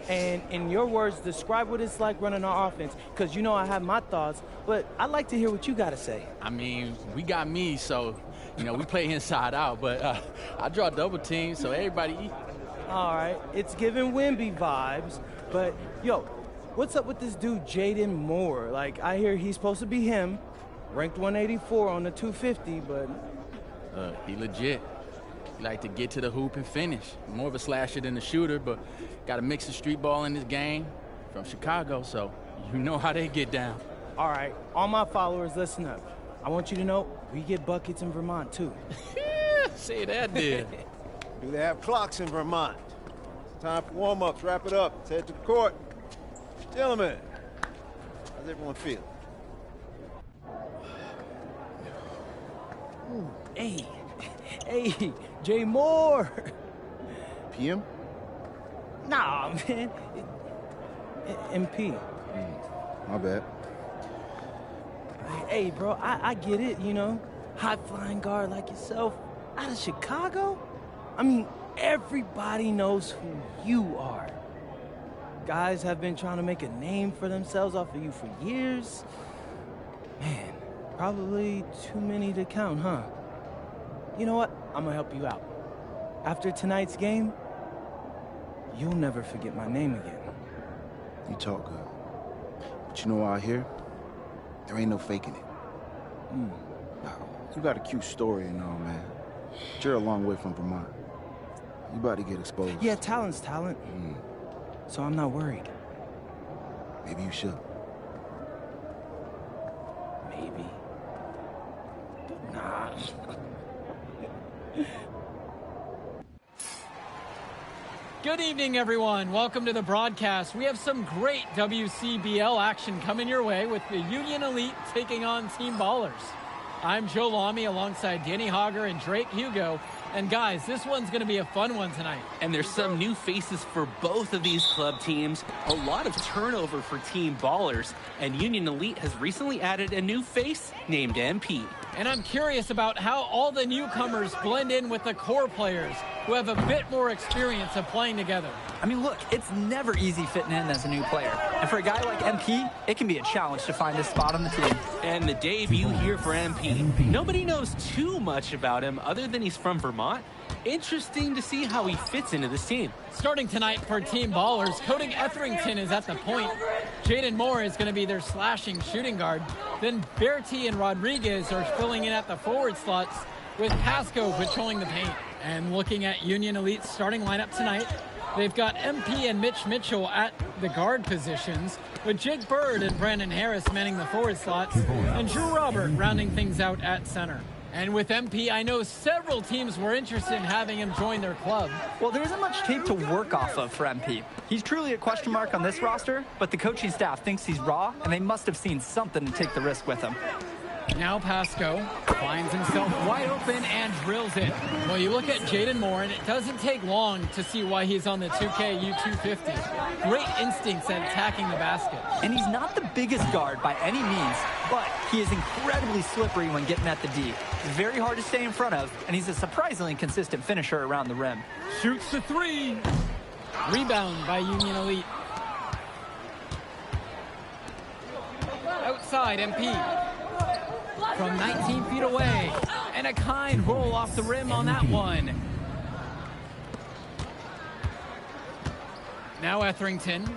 And in your words, describe what it's like running our offense, because you know I have my thoughts, but I'd like to hear what you got to say. I mean, we got me, so, we play inside out, but I draw double teams, so everybody eat. All right, it's giving Wemby vibes, but, yo, what's up with this dude, Jaden Moore? Like, I hear he's supposed to be him, ranked 184 on the 250, but... He legit. He like to get to the hoop and finish. More of a slasher than a shooter, but got a mix of street ball in this game from Chicago, so you know how they get down. All right, all my followers, listen up. I want you to know we get buckets in Vermont, too. Say that, did. Do they have clocks in Vermont? Time for warm-ups. Wrap it up. Let's head to the court. Gentlemen, how's everyone feeling? Ooh, hey, Jay Moore. PM? Nah, man. MP. My bad. Hey, bro, I get it, high-flying guard like yourself out of Chicago. I mean, everybody knows who you are. Guys have been trying to make a name for themselves off of you for years. Man, probably too many to count, huh? You know what? I'm gonna help you out. After tonight's game, you'll never forget my name again. You talk good. But you know out here, there ain't no faking it. You got a cute story and all, man. But you're a long way from Vermont. You about to get exposed. Yeah, talent's talent. So I'm not worried. Maybe you should. Maybe. Nah. Good evening, everyone. Welcome to the broadcast. We have some great WCBL action coming your way with the Union Elite taking on Team Ballers. I'm Joe Lamy alongside Danny Hogger and Drake Hugo. And guys, this one's going to be a fun one tonight. And there's some new faces for both of these club teams. A lot of turnover for Team Ballers. And Union Elite has recently added a new face named MP. And I'm curious about how all the newcomers blend in with the core players who have a bit more experience of playing together. I mean, look, it's never easy fitting in as a new player. And for a guy like MP, it can be a challenge to find his spot on the team. And the debut here for MP. Nobody knows too much about him other than he's from Vermont. Interesting to see how he fits into this team. Starting tonight for Team Ballers, Cody Etherington is at the point. Jaden Moore is going to be their slashing shooting guard. Then Bertie and Rodriguez are filling in at the forward slots with Pasco patrolling the paint. And looking at Union Elite's starting lineup tonight, they've got MP and Mitch Mitchell at the guard positions, with Jake Bird and Brandon Harris manning the forward slots, and Drew Robert rounding things out at center. And with MP, I know several teams were interested in having him join their club. Well, there isn't much tape to work off of for MP. He's truly a question mark on this roster, but the coaching staff thinks he's raw, and they must have seen something to take the risk with him. Now Pasco finds himself wide open and drills it. Well, you look at Jaden Moore, and it doesn't take long to see why he's on the 2K U250. Great instincts at attacking the basket. And he's not the biggest guard by any means, but he is incredibly slippery when getting at the D. He's very hard to stay in front of, and he's a surprisingly consistent finisher around the rim. Shoots the three. Rebound by Union Elite. Outside, MP. From 19 feet away, and a kind roll off the rim on that one. Now Etherington.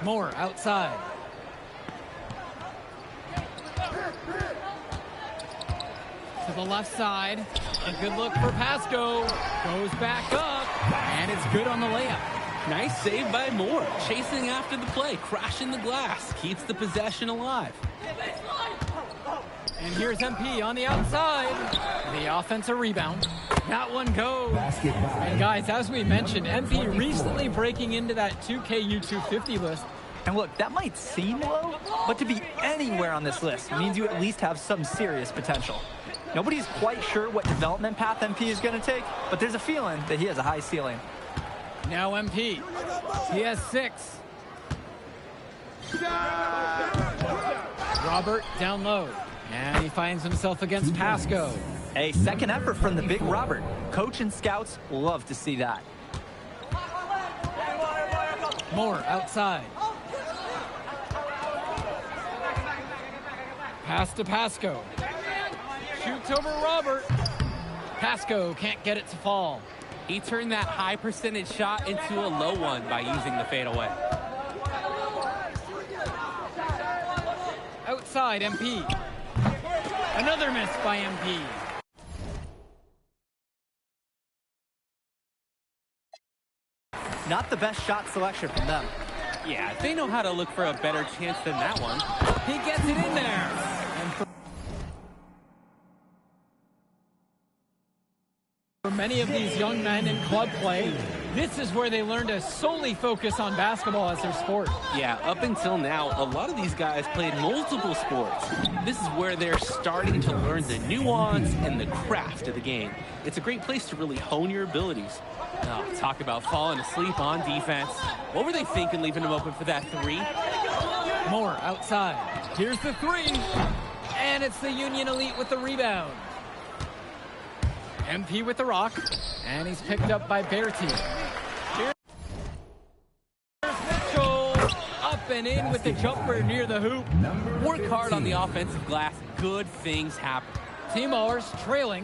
Moore outside. To the left side, a good look for Pasco, goes back up, and it's good on the layup. Nice save by Moore, chasing after the play, crashing the glass, keeps the possession alive. And here's MP on the outside, the offensive rebound. That one goes. And guys, as we mentioned, MP recently breaking into that 2K U250 list. And look, that might seem low, but to be anywhere on this list means you at least have some serious potential. Nobody's quite sure what development path MP is going to take, but there's a feeling that he has a high ceiling. Now MP. He has 6. Robert down low. And he finds himself against Pasco. A second effort from the big Robert. Coach and scouts love to see that. Moore outside. Pass to Pasco. Shoots over Robert. Pasco can't get it to fall. He turned that high percentage shot into a low one by using the fadeaway. Outside, MP. Another miss by MP. Not the best shot selection from them. Yeah, they know how to look for a better chance than that one. He gets it in there. And for many of these young men in club play, this is where they learn to solely focus on basketball as their sport. Yeah, up until now, a lot of these guys played multiple sports. This is where they're starting to learn the nuance and the craft of the game. It's a great place to really hone your abilities. Oh, talk about falling asleep on defense. What were they thinking leaving him open for that 3? Moore outside. Here's the 3. And it's the Union Elite with the rebound. MP with the rock. And he's picked up by Bertie. Here's Mitchell. Up and in with the jumper near the hoop. Work hard on the offensive glass. Good things happen. T-Mowers trailing.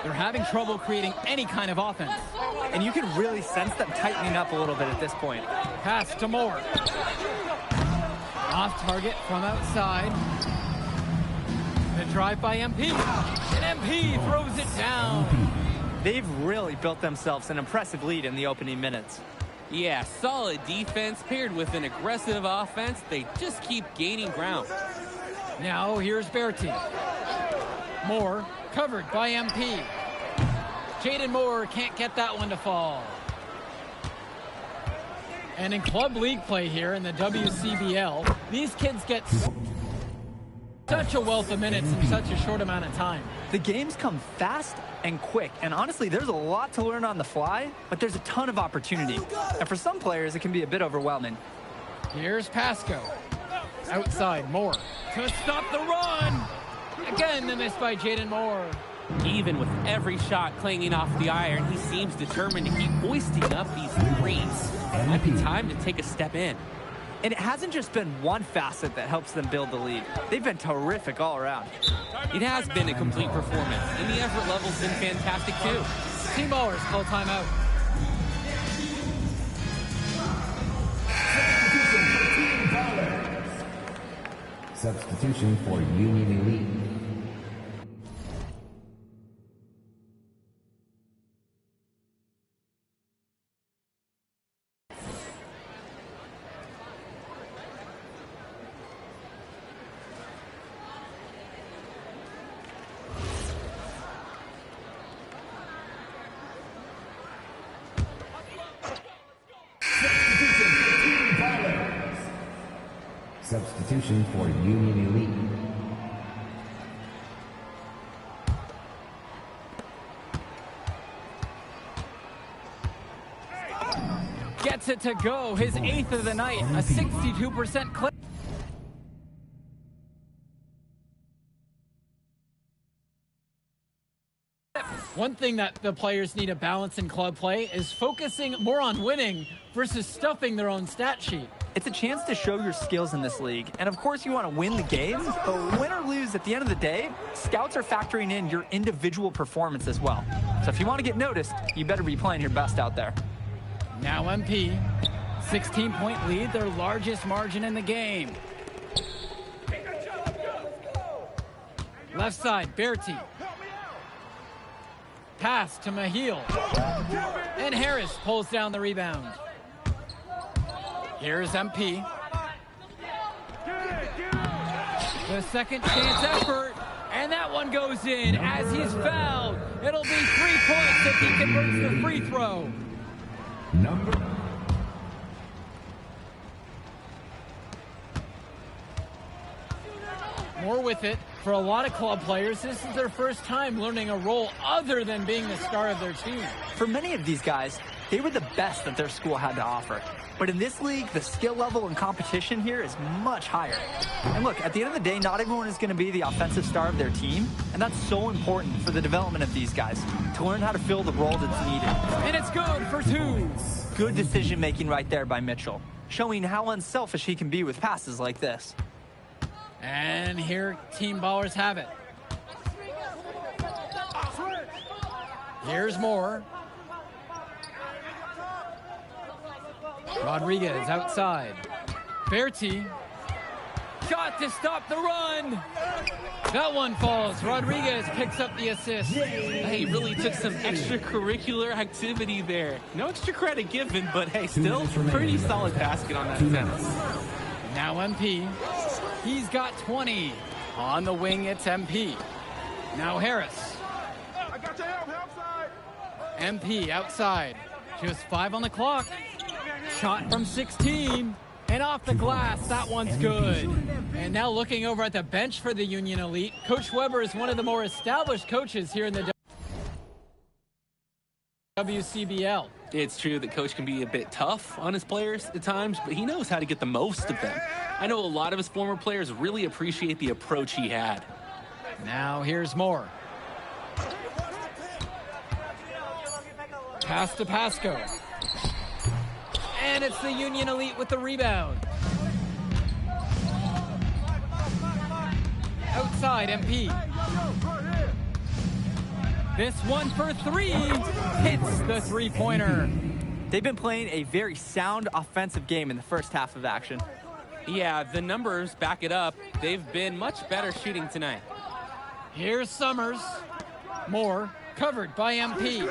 They're having trouble creating any kind of offense. And you can really sense them tightening up a little bit at this point. Pass to Moore. Off target from outside. The drive by MP. And MP throws it down. They've really built themselves an impressive lead in the opening minutes. Yeah, solid defense paired with an aggressive offense. They just keep gaining ground. Now here's Bertie. Moore covered by MP. Jaden Moore can't get that one to fall. And in club league play here in the WCBL, these kids get such a wealth of minutes in such a short amount of time. The games come fast and quick, and honestly, there's a lot to learn on the fly, but there's a ton of opportunity. And for some players, it can be a bit overwhelming. Here's Pasco. Outside, Moore. To stop the run! Again, the miss by Jaden Moore. Even with every shot clanging off the iron, he seems determined to keep hoisting up these threes. It might be time to take a step in. And it hasn't just been one facet that helps them build the lead. They've been terrific all around. It has been a complete performance, and the effort level's been fantastic too. T-Mowers call timeout. Substitution for Union Elite. Substitution for Union Elite. Gets it to go, his 8th of the night, a 62% clip. One thing that the players need to balance in club play is focusing more on winning versus stuffing their own stat sheet. It's a chance to show your skills in this league. And of course you want to win the game, but win or lose, at the end of the day, scouts are factoring in your individual performance as well. So if you want to get noticed, you better be playing your best out there. Now MP, 16-point lead, their largest margin in the game. Left side, Bertie. Pass to Mahil. And Harris pulls down the rebound. Here's MP. The second chance effort. And that one goes in as he's fouled. It'll be 3 points if he converts the free throw. More with it. For a lot of club players, this is their first time learning a role other than being the star of their team. For many of these guys, they were the best that their school had to offer. But in this league, the skill level and competition here is much higher. And look, at the end of the day, not everyone is going to be the offensive star of their team, and that's so important for the development of these guys, to learn how to fill the role that's needed. And it's good for 2. Good decision-making right there by Mitchell, showing how unselfish he can be with passes like this. And here Team Ballers have it. Here's Moore. Rodriguez outside. Berti. Shot to stop the run. That one falls. Rodriguez picks up the assist. Hey, really took some extracurricular activity there. No extra credit given, but hey, still pretty solid basket on that attempt. Now MP. He's got 20. On the wing, it's MP. Now Harris. I got your help side. MP outside. Just 5 on the clock. Shot from 16. And off the glass, that one's good. And now looking over at the bench for the Union Elite, Coach Weber is one of the more established coaches here in the WCBL. It's true that Coach can be a bit tough on his players at times, but he knows how to get the most of them. I know a lot of his former players really appreciate the approach he had. Now here's Moore. Pass to Pasco. And it's the Union Elite with the rebound. Outside, MP. This one for 3 hits the three-pointer. They've been playing a very sound offensive game in the first half of action. Yeah, the numbers back it up. They've been much better shooting tonight. Here's Summers. Moore covered by MP.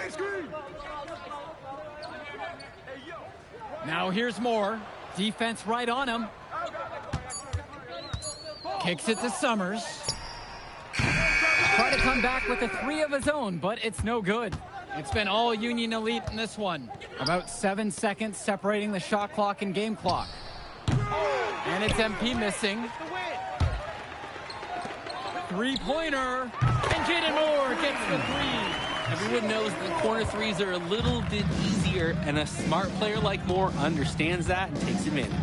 Now here's Moore. Defense right on him. Kicks it to Summers. Try to come back with a 3 of his own, but it's no good. It's been all Union Elite in this one. About 7 seconds separating the shot clock and game clock. And it's MP missing. Three-pointer. And Jaden Moore gets the 3. Everyone knows that corner threes are a little bit easier, and a smart player like Moore understands that and takes advantage.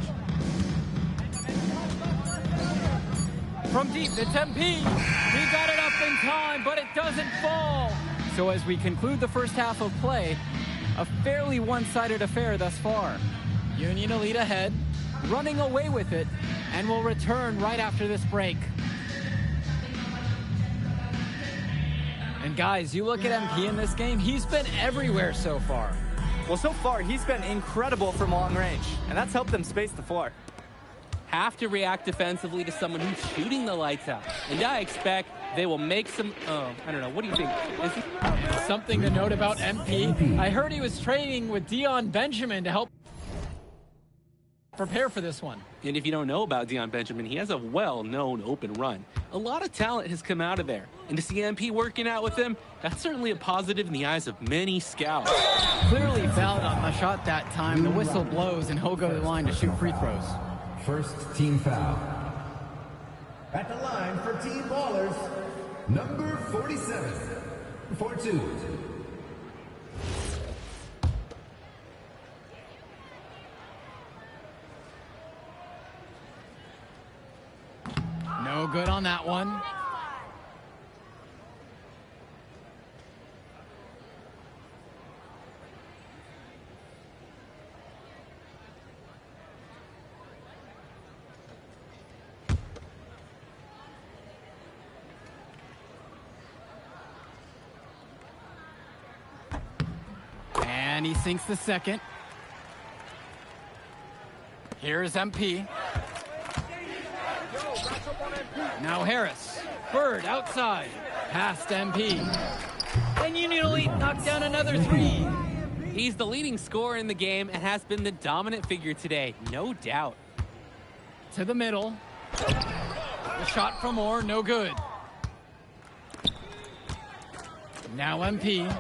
From deep, it's MP. He got it up in time, but it doesn't fall. So as we conclude the first half of play, a fairly one-sided affair thus far. Union Elite ahead, running away with it, and will return right after this break. And guys, you look at MP in this game, he's been everywhere so far. Well, so far, he's been incredible from long range, and that's helped them space the floor. Have to react defensively to someone who's shooting the lights out. And I expect they will make some, I don't know, what do you think? Something to note about MP, I heard he was training with Dion Benjamin to help prepare for this one. And if you don't know about Dion Benjamin, he has a well-known open run. A lot of talent has come out of there. And to see MP working out with him, that's certainly a positive in the eyes of many scouts. Clearly fouled on the shot that time. The whistle blows and he'll go to the line to shoot free throws. First team foul. At the line for Team Ballers, number 47, for 2. No good on that one. And he sinks the second. Here's MP. Now Harris. Bird outside. Past MP. And Union Elite knocked down another 3. He's the leading scorer in the game and has been the dominant figure today, no doubt. To the middle. The shot from Moore, no good. Now MP.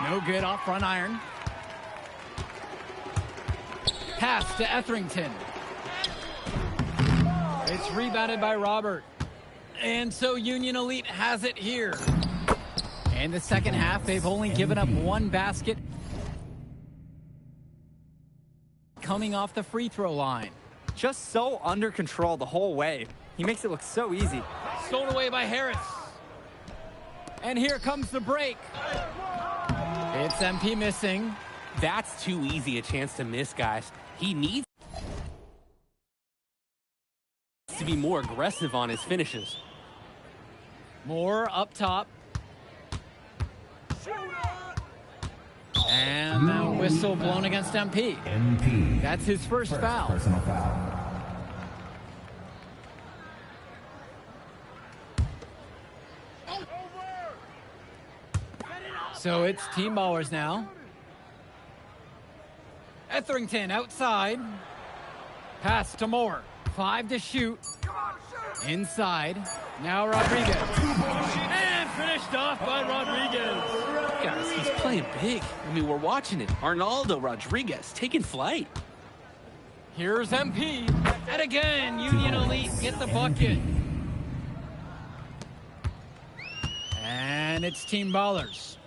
No good off front iron. Pass to Etherington. It's rebounded by Robert. And so Union Elite has it here. In the second half, they've only given up one basket coming off the free throw line. Just so under control the whole way. He makes it look so easy. Stolen away by Harris. And here comes the break. It's MP missing. That's too easy a chance to miss, guys. He needs to be more aggressive on his finishes. Moore up top. And the whistle blown against MP. MP. That's his first foul. Personal foul. So it's Team Ballers now. Etherington outside. Pass to Moore. 5 to shoot. Inside. Now Rodriguez. And finished off by Rodriguez. Guys, he's playing big. I mean, we're watching it. Arnaldo Rodriguez taking flight. Here's MP. And again, Union Elite get the bucket. And it's Team Ballers.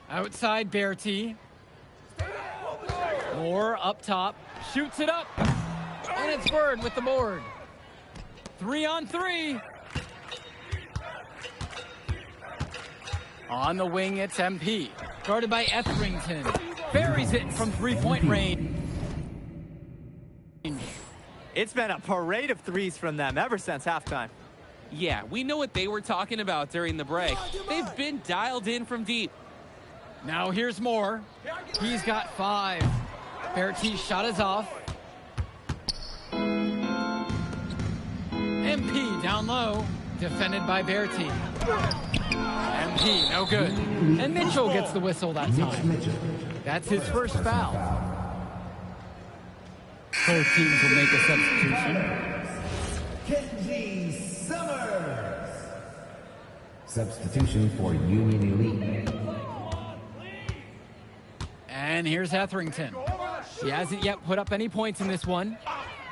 Outside Berti. Moore up top. Shoots it up. And it's Bird with the board. 3 on 3. On the wing, it's MP. Guarded by Etherington. Buries it from three-point range. It's been a parade of threes from them ever since halftime. Yeah, we know what they were talking about during the break. They've been dialed in from deep. Now here's Moore. He's got 5. Berti's shot is off. MP down low. Defended by Berti. MP, no good. And Mitchell gets the whistle that time. That's his first foul. Both teams will make a substitution. Kenji Summers. Substitution for Union Elite. And here's Etherington. He hasn't yet put up any points in this one.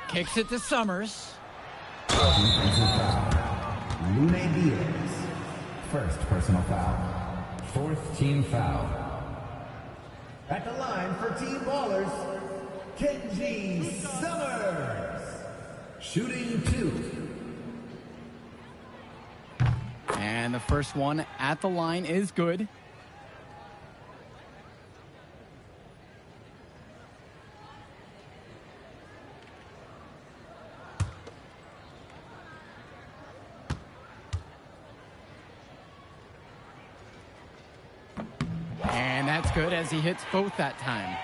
Kicks it to Summers. Defensive foul. Lune Diaz. First personal foul. Fourth team foul. At the line for Team Ballers, Kenji Summers. Shooting 2. And the first one at the line is good. And that's good as he hits both that time.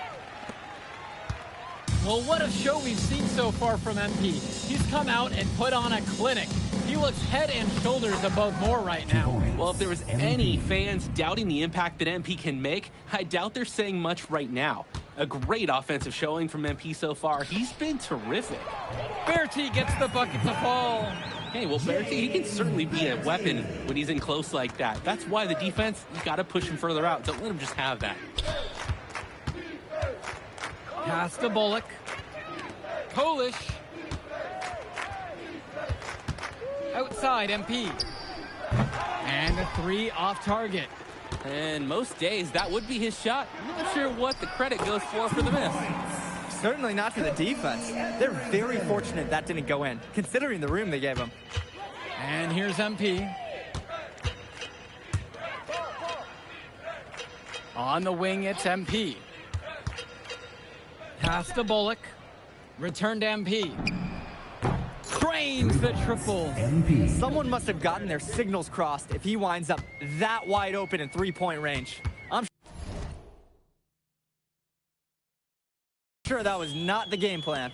Well, what a show we've seen so far from MP. He's come out and put on a clinic. He looks head and shoulders above Moore right now. Well, if there was any fans doubting the impact that MP can make, I doubt they're saying much right now. A great offensive showing from MP so far. He's been terrific. Berti gets the bucket to fall. Hey, well, Berti, he can certainly be a weapon when he's in close like that. That's why the defense, you got to push him further out. Don't let him just have that. Pass to Bullock. Polish. Outside MP. And the 3 off target. And most days, that would be his shot. I'm not sure what the credit goes for the miss. Certainly not to the defense. They're very fortunate that didn't go in, considering the room they gave him. And here's MP. On the wing, it's MP. Pass to Bullock. Return to MP. Drains the triple. Someone must have gotten their signals crossed if he winds up that wide open in three-point range. I'm sure that was not the game plan.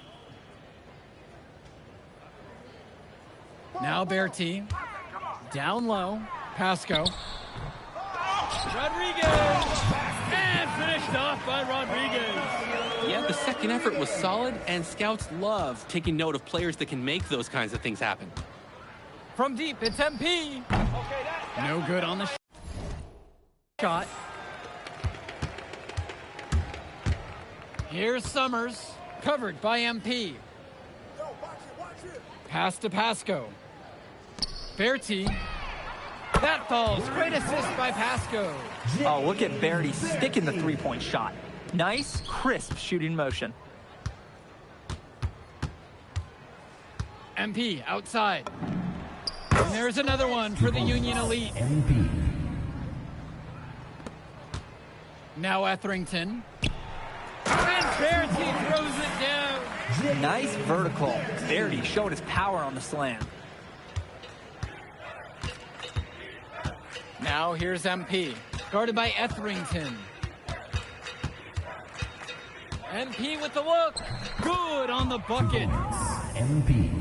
Now Berti. Down low. Pasco. Rodriguez! And finished off by Rodriguez. Yeah, the second effort was solid, and scouts love taking note of players that can make those kinds of things happen. From deep, it's MP. No good on the shot. Here's Summers, covered by MP. Pass to Pasco. Berti. That falls. Great assist by Pasco. Oh, look at Berti sticking the three-point shot. Nice, crisp shooting motion. MP outside. And there's another one for the Union Elite. Now Etherington. And Berti throws it down. Nice vertical. Berti showed his power on the slam. Now here's MP, guarded by Etherington. MP with the look. Good on the bucket. MP.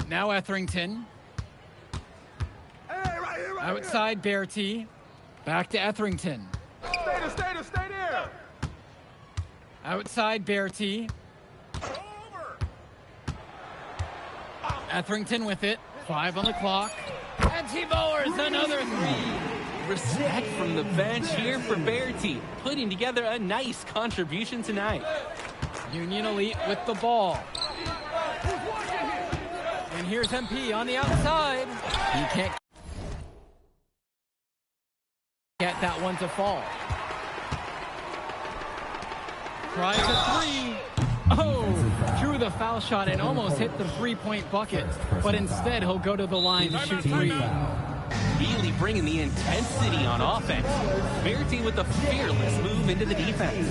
Now Etherington. Outside Berti. Back to Etherington. Stay there. Outside Berti. Etherington with it. 5 on the clock. And T-Bowers another 3. Respect from the bench here for Berti, putting together a nice contribution tonight. Union Elite with the ball. And here's MP on the outside. He can't get that one to fall. Tries a 3. Oh, drew the foul shot and almost hit the three-point bucket. But instead, he'll go to the line to shoot 3. Really bringing the intensity on offense. Berti with a fearless move into the defense.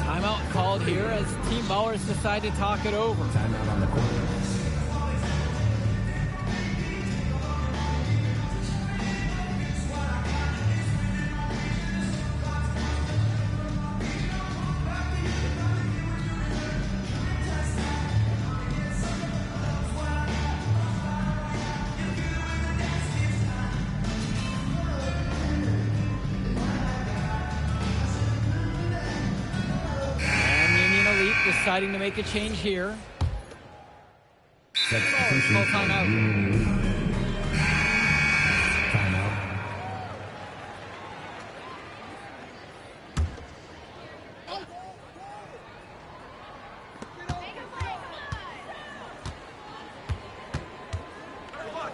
Timeout called here as Team Ballers decide to talk it over. Timeout on the court. Deciding to make a change here. Substitution. Timeout. Timeout.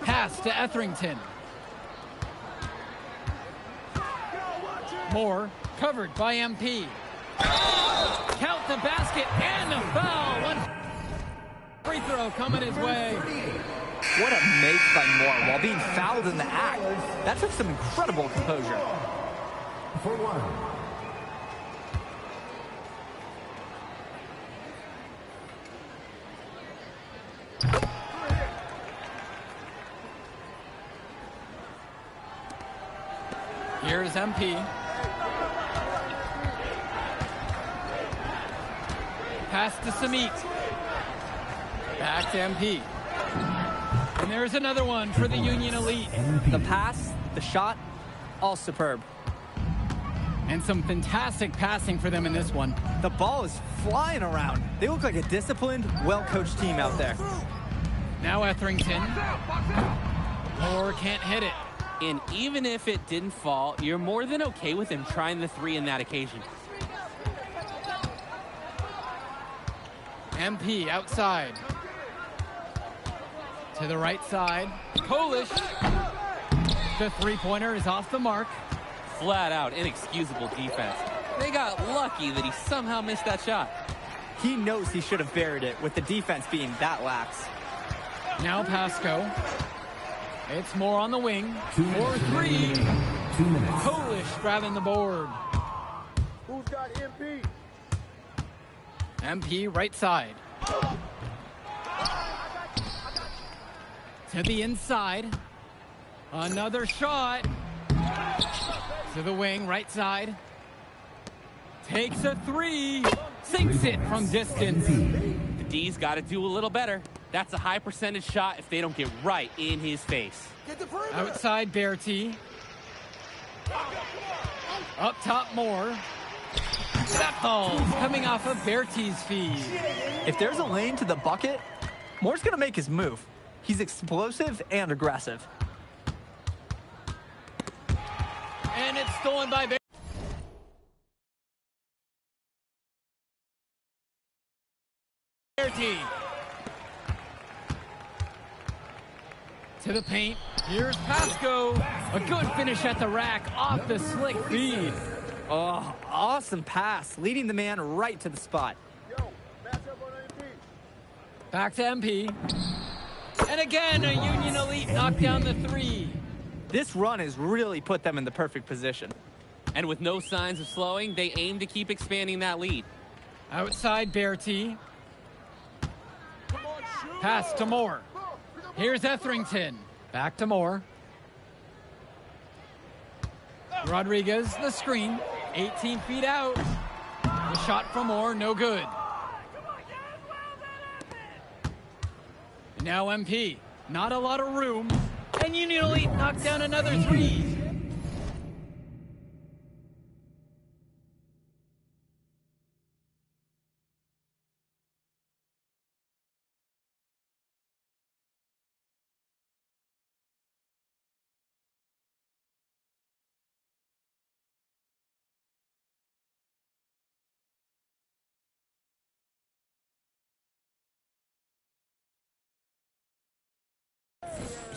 Pass to Etherington. Moore covered by MP. Count the basket and the foul. One free throw coming his way. What a make by Moore while being fouled in the act. That took some incredible composure. For one. Here's MP. Pass to Samit. Back to MP. And there's another one for the Union Elite. The pass, the shot, all superb. And some fantastic passing for them in this one. The ball is flying around. They look like a disciplined, well-coached team out there. Now Etherington. Moore can't hit it. And even if it didn't fall, you're more than okay with him trying the 3 in that occasion. MP outside. To the right side. Polish. The three-pointer is off the mark. Flat out inexcusable defense. They got lucky that he somehow missed that shot. He knows he should have buried it with the defense being that lax. Now Pasco. It's Moore on the wing. 2 minutes. 4-3. 2 minutes. Polish grabbing the board. Who's got MP? MP right side. To the inside. Another shot. To the wing, right side. Takes a three. Sinks it from distance. The D's got to do a little better. That's a high percentage shot if they don't get right in his face. Outside Berti. Up top Moore. That ball's coming off of Berti's feed. If there's a lane to the bucket, Moore's going to make his move. He's explosive and aggressive. And it's stolen by Berti. To the paint. Here's Pasco. A good finish at the rack off the slick feed. Oh, awesome pass, leading the man right to the spot. Back to MP. And again, a Union Elite knocked down the three. This run has really put them in the perfect position. And with no signs of slowing, they aim to keep expanding that lead. Outside Berti. Pass to Moore. Here's Etherington. Back to Moore. Rodriguez, the screen. 18 feet out. The shot from Moore, no good. Now MP. Not a lot of room. And Union Elite knocked down another three.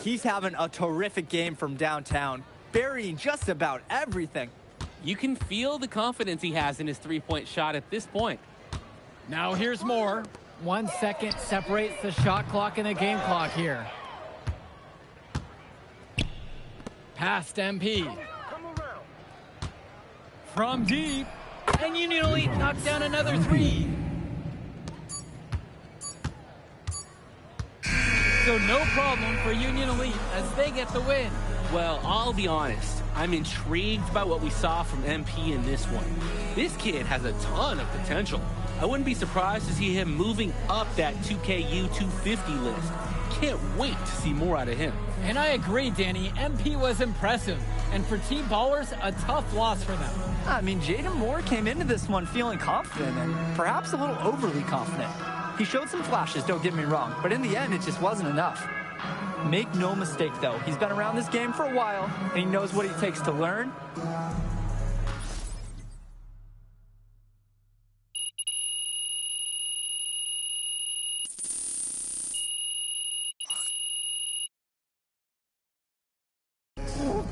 He's having a terrific game from downtown, burying just about everything. You can feel the confidence he has in his three-point shot at this point. Now here's Moore. 1 second separates the shot clock and the game clock here. Past MP. From deep. And Union Elite knocked down another three. So no problem for Union Elite as they get the win. Well, I'll be honest. I'm intrigued by what we saw from MP in this one. This kid has a ton of potential. I wouldn't be surprised to see him moving up that 2KU 250 list. Can't wait to see more out of him. And I agree, Danny. MP was impressive. And for Team Ballers, a tough loss for them. I mean, Jaden Moore came into this one feeling confident and perhaps a little overly confident. He showed some flashes, don't get me wrong, but in the end, it just wasn't enough. Make no mistake, though, he's been around this game for a while, and he knows what it takes to learn.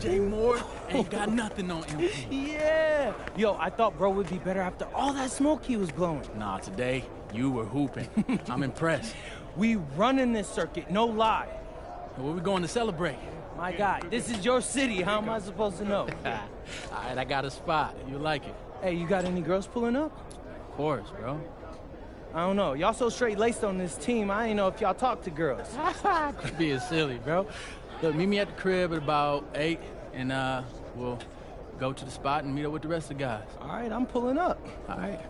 Jay Moore ain't got nothing on him. Yeah. Yo, I thought bro would be better after all that smoke he was blowing. Nah, today, you were hooping. I'm impressed. We running this circuit, no lie. Where we going to celebrate? My guy, this is your city. How am I supposed to know? All right, I got a spot. You like it? Hey, you got any girls pulling up? Of course, bro. I don't know. Y'all so straight-laced on this team, I ain't know if y'all talk to girls. Quit being silly, bro. Look, meet me at the crib at about 8, and we'll go to the spot and meet up with the rest of the guys. All right, I'm pulling up. All right.